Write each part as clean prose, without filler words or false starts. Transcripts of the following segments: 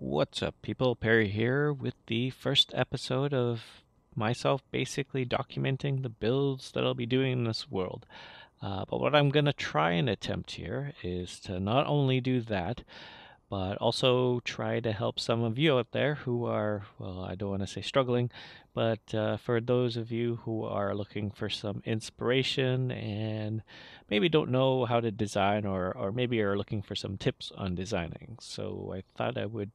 What's up, people? Perry here with the first episode of myself basically documenting the builds that I'll be doing in this world. But what I'm going to try and attempt here is to not only do that, but also try to help some of you out there who are, well, I don't want to say struggling, but for those of you who are looking for some inspiration and maybe don't know how to design or maybe are looking for some tips on designing. So I thought I would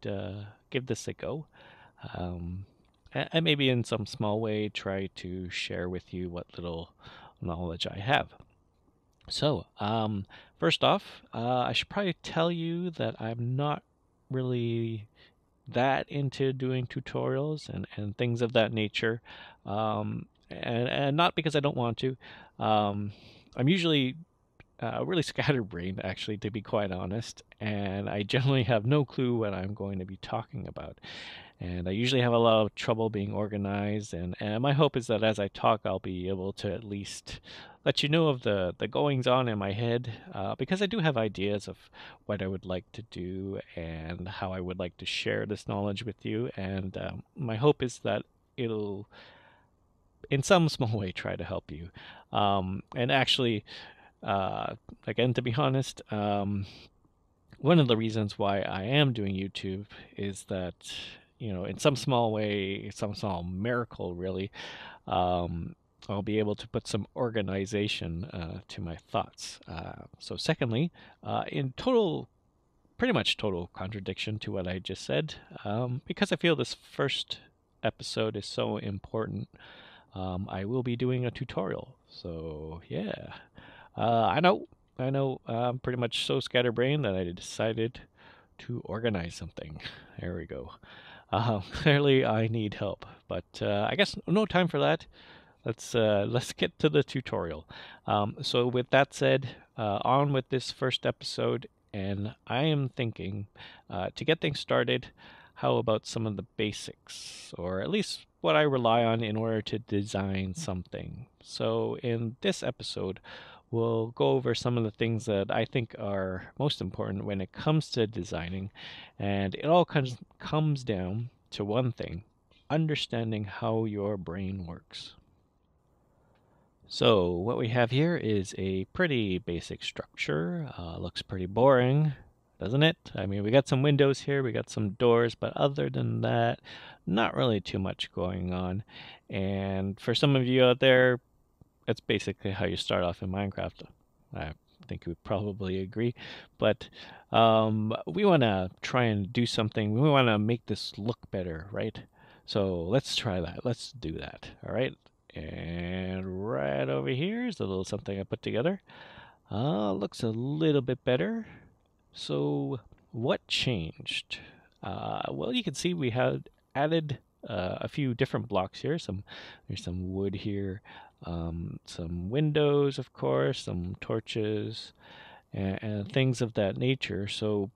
give this a go. Um, and maybe in some small way try to share with you what little knowledge I have. So, first off, I should probably tell you that I'm not really that into doing tutorials and things of that nature. And not because I don't want to. I'm usually really scatterbrained, actually, to be quite honest, and I generally have no clue what I'm going to be talking about. And I usually have a lot of trouble being organized, and my hope is that as I talk, I'll be able to at least let you know of the goings on in my head, because I do have ideas of what I would like to do and how I would like to share this knowledge with you. And my hope is that it'll, in some small way, try to help you. And actually, again, to be honest, one of the reasons why I am doing YouTube is that, in some small way, some small miracle, really, um, I'll be able to put some organization to my thoughts. So, secondly, in total, pretty much total contradiction to what I just said, because I feel this first episode is so important, I will be doing a tutorial. So, yeah. I know, I'm pretty much so scatterbrained that I decided to organize something. There we go. Clearly, I need help, but I guess no time for that. Let's get to the tutorial. So with that said, on with this first episode, and I am thinking to get things started. How about some of the basics, or at least what I rely on in order to design something? So in this episode, we'll go over some of the things that I think are most important when it comes to designing, and it all comes down to one thing: understanding how your brain works. So what we have here is a pretty basic structure. Looks pretty boring, doesn't it? I mean, we got some windows here, we got some doors, but other than that, not really too much going on. And for some of you out there, that's basically how you start off in Minecraft. I think you would probably agree. But we want to try and do something. We want to make this look better, right? So let's try that. Let's do that. All right. And right over here is a little something I put together. Looks a little bit better. So what changed? Well, you can see we had added a few different blocks here. There's some wood here, some windows, of course, some torches, and things of that nature. So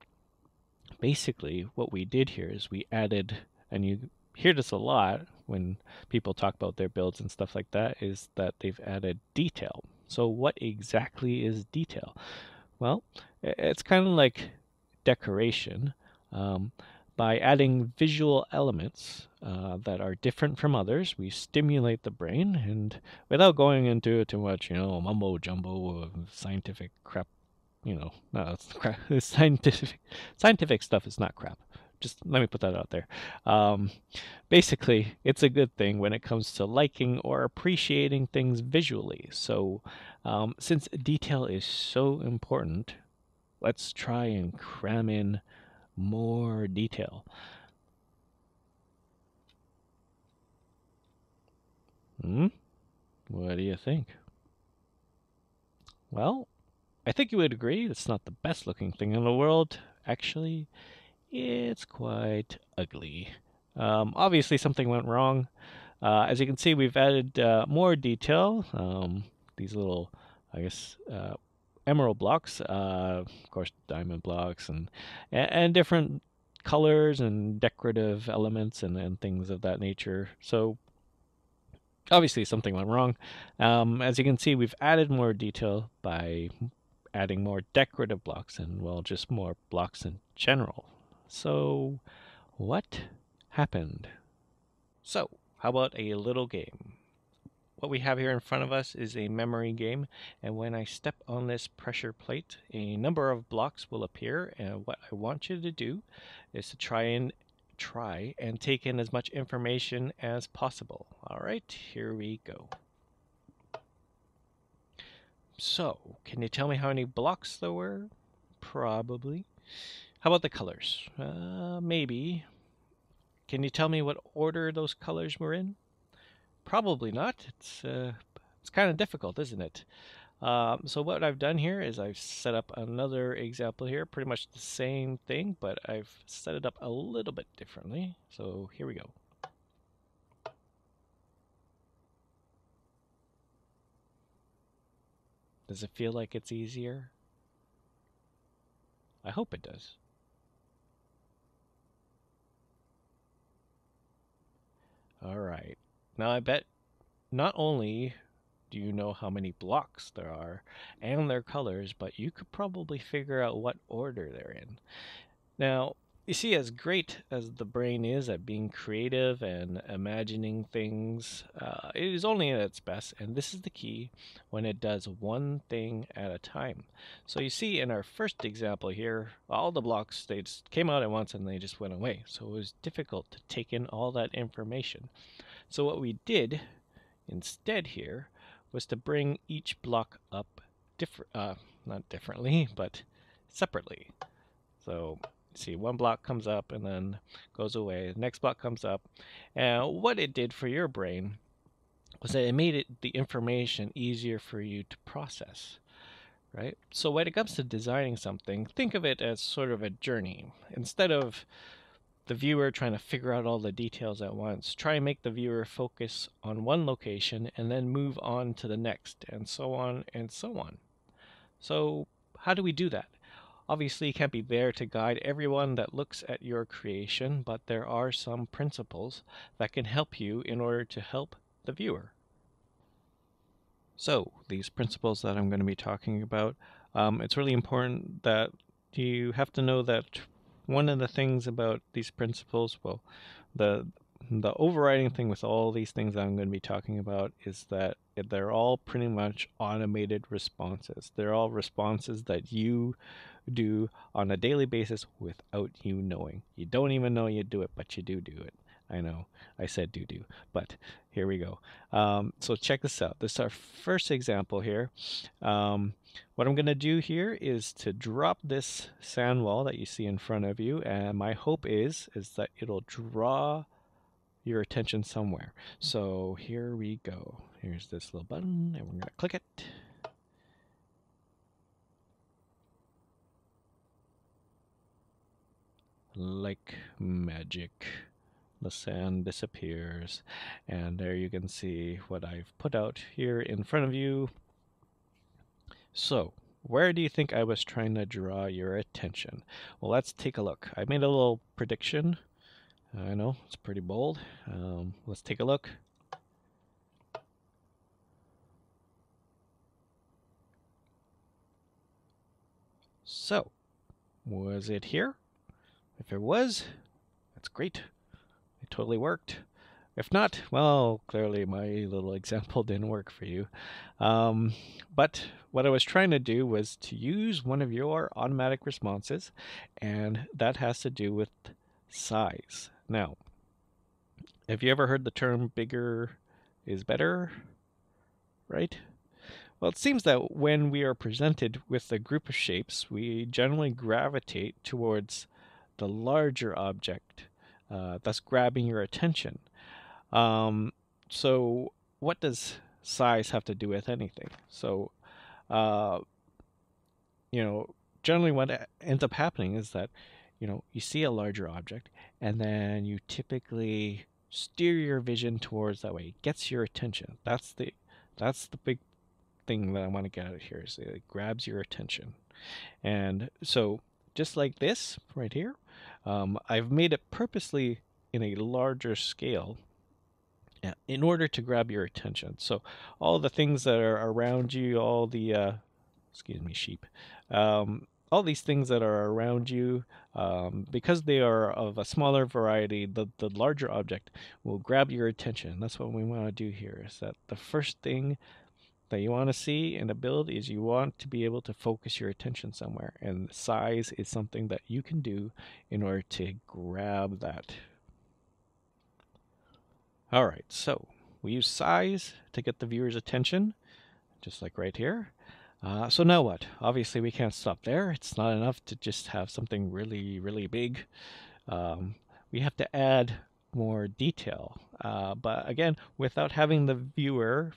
basically, what we did here is we added, and you hear this a lot when people talk about their builds and stuff like that, is that they've added detail. So what exactly is detail? Well, it's kind of like decoration. Um, by adding visual elements that are different from others, we stimulate the brain, and without going into it too much, mumbo jumbo of scientific crap, no, it's crap. Scientific stuff is not crap. Just let me put that out there. Um, Basically, it's a good thing when it comes to liking or appreciating things visually. So, since detail is so important, let's try and cram in more detail. Hmm? What do you think? Well, I think you would agree it's not the best looking thing in the world. Actually, it's quite ugly. Obviously, something went wrong. As you can see, we've added more detail. These little, I guess, emerald blocks, of course, diamond blocks, and different colors and decorative elements and things of that nature. So obviously, something went wrong. As you can see, we've added more detail by adding more decorative blocks and, well, just more blocks in general. So What happened? So, how about a little game? What we have here in front of us is a memory game, and when I step on this pressure plate, a number of blocks will appear, and what I want you to do is to try and take in as much information as possible. All right, here we go. So, can you tell me how many blocks there were? Probably. How about the colors? Maybe. Can you tell me what order those colors were in? Probably not. It's kind of difficult, isn't it? So what I've done here is I've set up another example here, pretty much the same thing, but I've set it up a little bit differently. So here we go. Does it feel like it's easier? I hope it does. All right. Now I bet not only do you know how many blocks there are and their colors, but you could probably figure out what order they're in. Now, you see, as great as the brain is at being creative and imagining things, it is only at its best, and this is the key, when it does one thing at a time. So you see in our first example here, all the blocks, they just came out at once and they just went away. So it was difficult to take in all that information. So what we did instead here was to bring each block up not differently, but separately. So see, one block comes up and then goes away. The next block comes up. And what it did for your brain was that it made the information easier for you to process, right? So when it comes to designing something, think of it as sort of a journey. Instead of the viewer trying to figure out all the details at once, try and make the viewer focus on one location and then move on to the next, and so on and so on. So how do we do that? Obviously, you can't be there to guide everyone that looks at your creation, but there are some principles that can help you in order to help the viewer. So, these principles that I'm going to be talking about, it's really important that you have to know that one of the things about these principles, well, the overriding thing with all these things that I'm going to be talking about is that they're all pretty much automated responses. They're all responses that you do on a daily basis without you knowing. You don't even know you do it, but you do it. I know, I said do, but here we go. So check this out. This is our first example here. What I'm going to do here is to drop this sand wall that you see in front of you, and my hope is that it'll draw your attention somewhere. So here we go. Here's this little button, and we're going to click it. Like magic, the sand disappears, and there you can see what I've put out here in front of you. So, where do you think I was trying to draw your attention? Well, let's take a look. I made a little prediction. I know, it's pretty bold. Let's take a look. So, was it here? If it was, that's great. It totally worked. If not, well, clearly my little example didn't work for you. But what I was trying to do was to use one of your automatic responses, and that has to do with size. Now, have you ever heard the term bigger is better? Right? Well, it seems that when we are presented with a group of shapes, we generally gravitate towards the larger object, thus grabbing your attention. So what does size have to do with anything? So, uh, generally what ends up happening is that, you see a larger object and then you typically steer your vision towards that way. It gets your attention. That's the big thing that I want to get out here is it grabs your attention. And so just like this right here, I've made it purposely in a larger scale in order to grab your attention. So all the things that are around you, all the excuse me, sheep, all these things that are around you, because they are of a smaller variety, the larger object will grab your attention. That's what we want to do here, is that the first thing that you want to see in a build is you want to be able to focus your attention somewhere. And size is something that you can do in order to grab that. All right, so we use size to get the viewer's attention, just like right here. So now what? Obviously, we can't stop there. It's not enough to just have something really, really big. We have to add more detail. But again, without having the viewer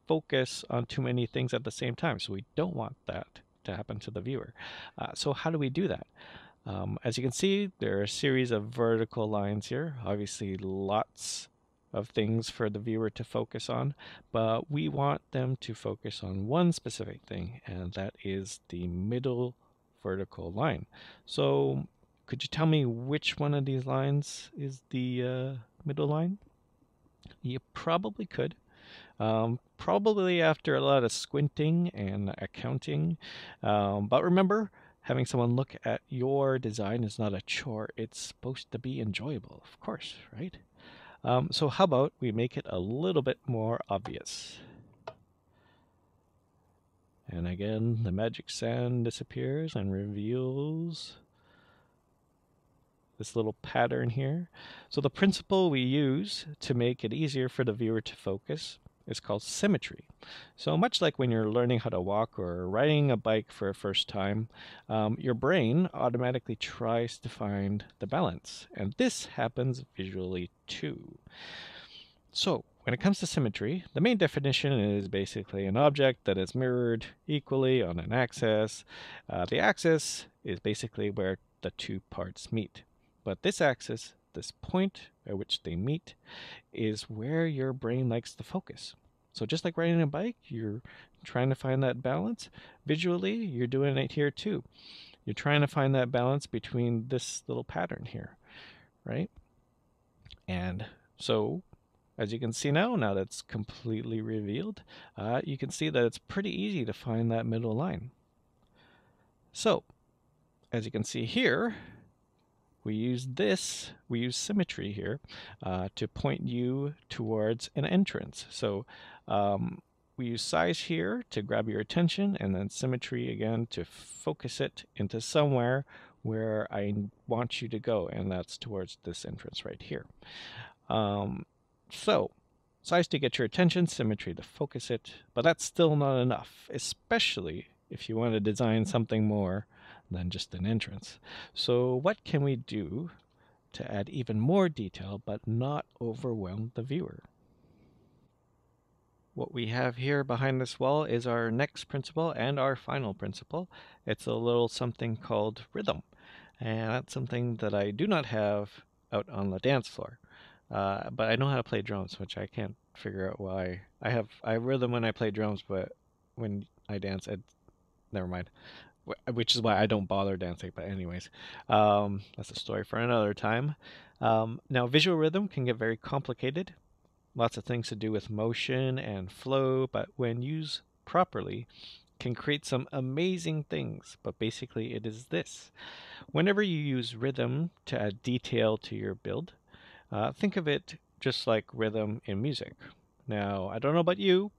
focus on too many things at the same time. So we don't want that to happen to the viewer. So how do we do that? As you can see, there are a series of vertical lines here. Obviously, lots of things for the viewer to focus on, but we want them to focus on one specific thing, and that is the middle vertical line. So could you tell me which one of these lines is the middle line? You probably could. Probably after a lot of squinting and accounting. But remember, having someone look at your design is not a chore. It's supposed to be enjoyable, of course, right? So how about we make it a little bit more obvious? And again, the magic sand disappears and reveals this little pattern here. So the principle we use to make it easier for the viewer to focus is called symmetry. So much like when you're learning how to walk or riding a bike for a first time, your brain automatically tries to find the balance. And this happens visually too. So when it comes to symmetry, the main definition is basically an object that is mirrored equally on an axis. The axis is basically where the two parts meet. But this axis, this point at which they meet, is where your brain likes to focus. So just like riding a bike, you're trying to find that balance. Visually, you're doing it here too. You're trying to find that balance between this little pattern here, right? And so, as you can see now that it's completely revealed, you can see that it's pretty easy to find that middle line. So, as you can see here, we use symmetry here to point you towards an entrance. So we use size here to grab your attention, and then symmetry again to focus it into somewhere where I want you to go, and that's towards this entrance right here. So size to get your attention, symmetry to focus it, but that's still not enough, especially if you want to design something more than just an entrance. So what can we do to add even more detail but not overwhelm the viewer? What we have here behind this wall is our next principle and our final principle. It's a little something called rhythm, and that's something that I do not have out on the dance floor. But I know how to play drums, which I can't figure out why. I have rhythm when I play drums, but when I dance, never mind. Which is why I don't bother dancing. But anyways, that's a story for another time. Now, visual rhythm can get very complicated. Lots of things to do with motion and flow, but when used properly, can create some amazing things. But basically, it is this. Whenever you use rhythm to add detail to your build, think of it just like rhythm in music. Now, I don't know about you,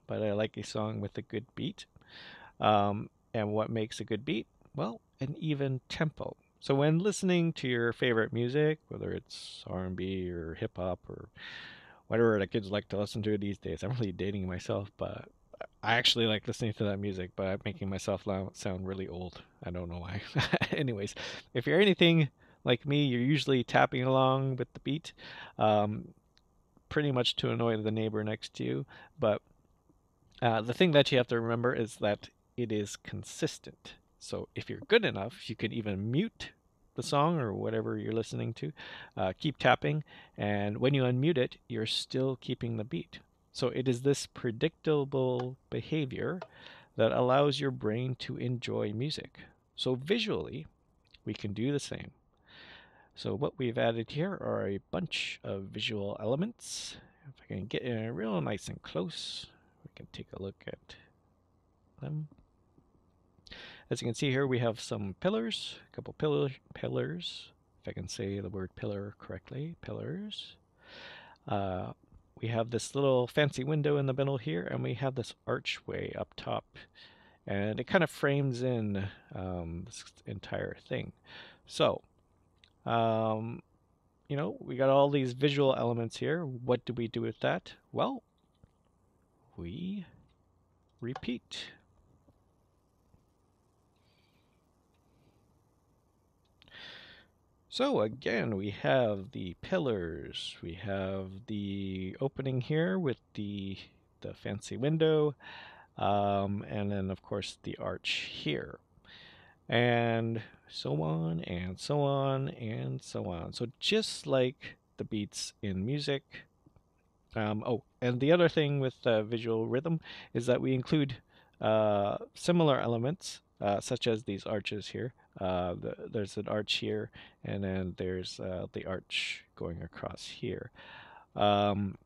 but I like a song with a good beat. And what makes a good beat? Well, an even tempo. So when listening to your favorite music, whether it's R&B or hip hop or whatever the kids like to listen to these days, I'm really dating myself, but I actually like listening to that music, but I'm making myself sound really old. I don't know why. Anyways, if you're anything like me, you're usually tapping along with the beat, pretty much to annoy the neighbor next to you. But the thing that you have to remember is that it is consistent. So if you're good enough, you could even mute the song or whatever you're listening to, keep tapping, and when you unmute it, you're still keeping the beat. So it is this predictable behavior that allows your brain to enjoy music. So visually, we can do the same. So what we've added here are a bunch of visual elements. If I can get in real nice and close, we can take a look at them. As you can see here, we have some pillars, a couple pillars, if I can say the word pillar correctly, pillars. Uh, we have this little fancy window in the middle here, and we have this archway up top, and it kind of frames in this entire thing. So, um, we got all these visual elements here. What do we do with that? Well, we repeat. So again, we have the pillars. We have the opening here with the fancy window, and then of course the arch here, and so on and so on and so on. So just like the beats in music. Oh, and the other thing with visual rhythm is that we include similar elements, such as these arches here. There's an arch here, and then there's the arch going across here. Um,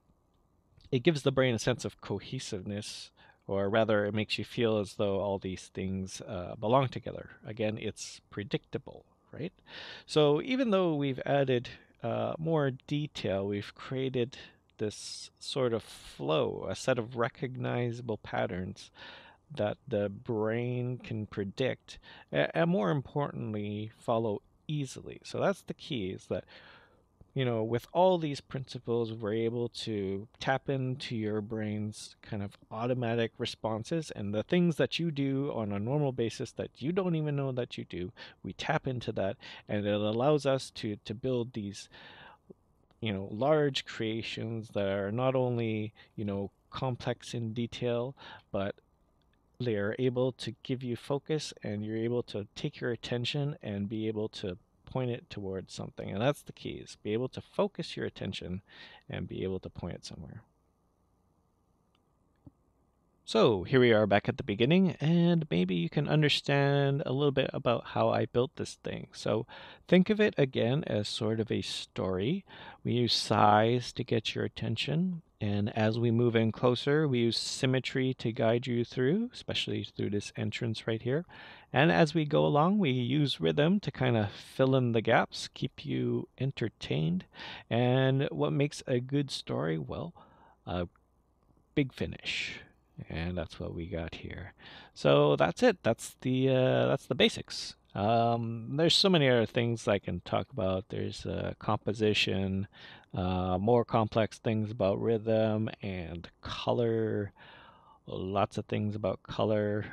it gives the brain a sense of cohesiveness, or rather, it makes you feel as though all these things belong together. Again, it's predictable, right? So even though we've added more detail, we've created this sort of flow, a set of recognizable patterns that the brain can predict, and more importantly, follow easily. So that's the key, is that with all these principles, we're able to tap into your brain's kind of automatic responses, and the things that you do on a normal basis that you don't even know that you do, we tap into that, and it allows us to build these, large creations that are not only, complex in detail, but they are able to give you focus, and you're able to take your attention and be able to point it towards something. And that's the key, is be able to focus your attention and be able to point it somewhere. So here we are back at the beginning, and maybe you can understand a little bit about how I built this thing. So think of it again as sort of a story. We use size to get your attention, and as we move in closer, we use symmetry to guide you through, especially through this entrance right here. And as we go along, we use rhythm to kind of fill in the gaps, keep you entertained. And what makes a good story? Well, a big finish. And that's what we got here. So that's it. That's the basics. There's so many other things I can talk about. There's composition, more complex things about rhythm and color. Lots of things about color.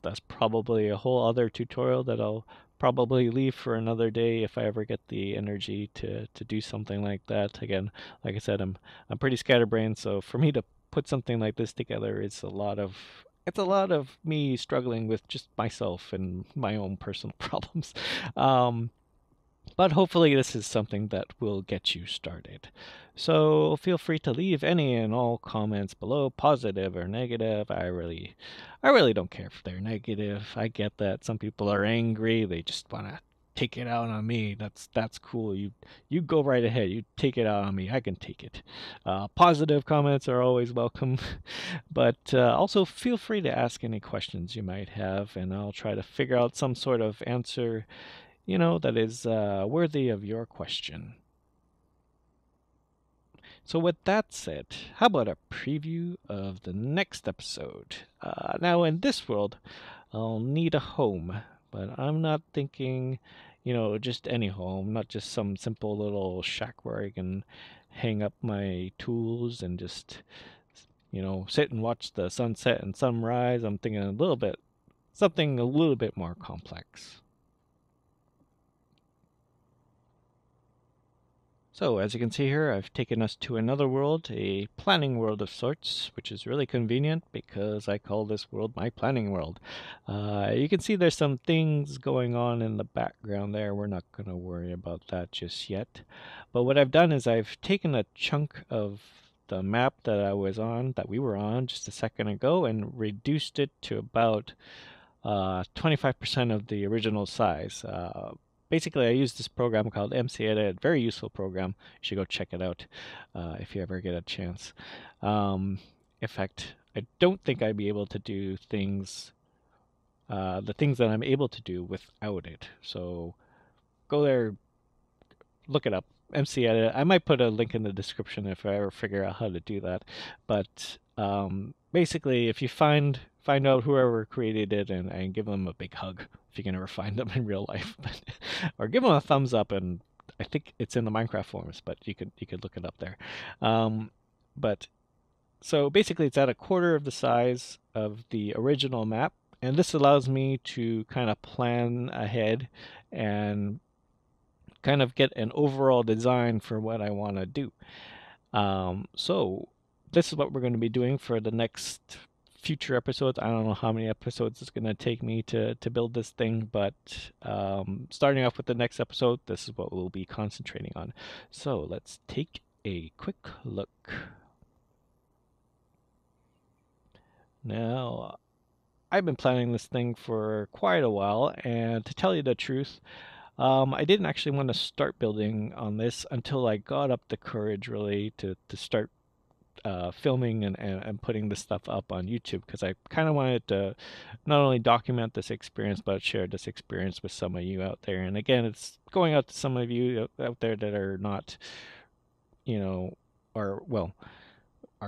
That's probably a whole other tutorial that I'll probably leave for another day if I ever get the energy to do something like that. Again, like I said, I'm pretty scatterbrained, so for me to put something like this together, it's a lot of me struggling with just myself and my own personal problems. Um, but hopefully this is something that will get you started. So feel free to leave any and all comments below, positive or negative. I really don't care if they're negative. I get that some people are angry. They just want to take it out on me. That's cool. You go right ahead. You take it out on me. I can take it. Positive comments are always welcome, but also feel free to ask any questions you might have, and I'll try to figure out some sort of answer that is worthy of your question. So, with that said, how about a preview of the next episode? Now, in this world, I'll need a home, but I'm not thinking, just any home, not just some simple little shack where I can hang up my tools and just, sit and watch the sunset and sunrise. I'm thinking something a little bit more complex. So as you can see here, I've taken us to another world, a planning world of sorts, which is really convenient because I call this world my planning world. You can see there's some things going on in the background there. We're not going to worry about that just yet. But what I've done is I've taken a chunk of the map that we were on just a second ago, and reduced it to about 25% of the original size. Basically, I use this program called MC Edit, very useful program. You should go check it out if you ever get a chance. In fact, I don't think I'd be able to do things the things that I'm able to do without it. So go there, look it up. MC Edit. I might put a link in the description if I ever figure out how to do that. But basically, if you find out whoever created it and give them a big hug if you can ever find them in real life, or give them a thumbs up. And I think it's in the Minecraft forums, but you could look it up there. But so basically, it's at a quarter of the size of the original map, and this allows me to kind of plan ahead and kind of get an overall design for what I want to do. So this is what we're going to be doing for the next future episodes. I don't know how many episodes it's going to take me to build this thing, but starting off with the next episode, this is what we'll be concentrating on. So let's take a quick look. Now, I've been planning this thing for quite a while, and to tell you the truth, I didn't actually want to start building on this until I got up the courage really to start filming and putting this stuff up on YouTube, because I kind of wanted to not only document this experience but share this experience with some of you out there. And again, it's going out to some of you out there that are not, you know, are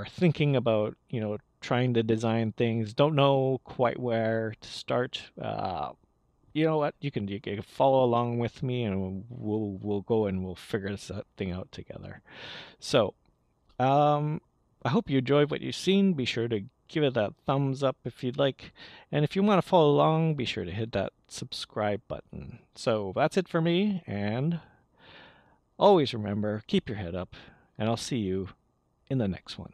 thinking about, trying to design things, don't know quite where to start. You know what? You can follow along with me, and we'll go and we'll figure this thing out together. So, I hope you enjoyed what you've seen. Be sure to give it that thumbs up if you'd like, and if you want to follow along, be sure to hit that subscribe button. So that's it for me, and always remember, keep your head up, and I'll see you in the next one.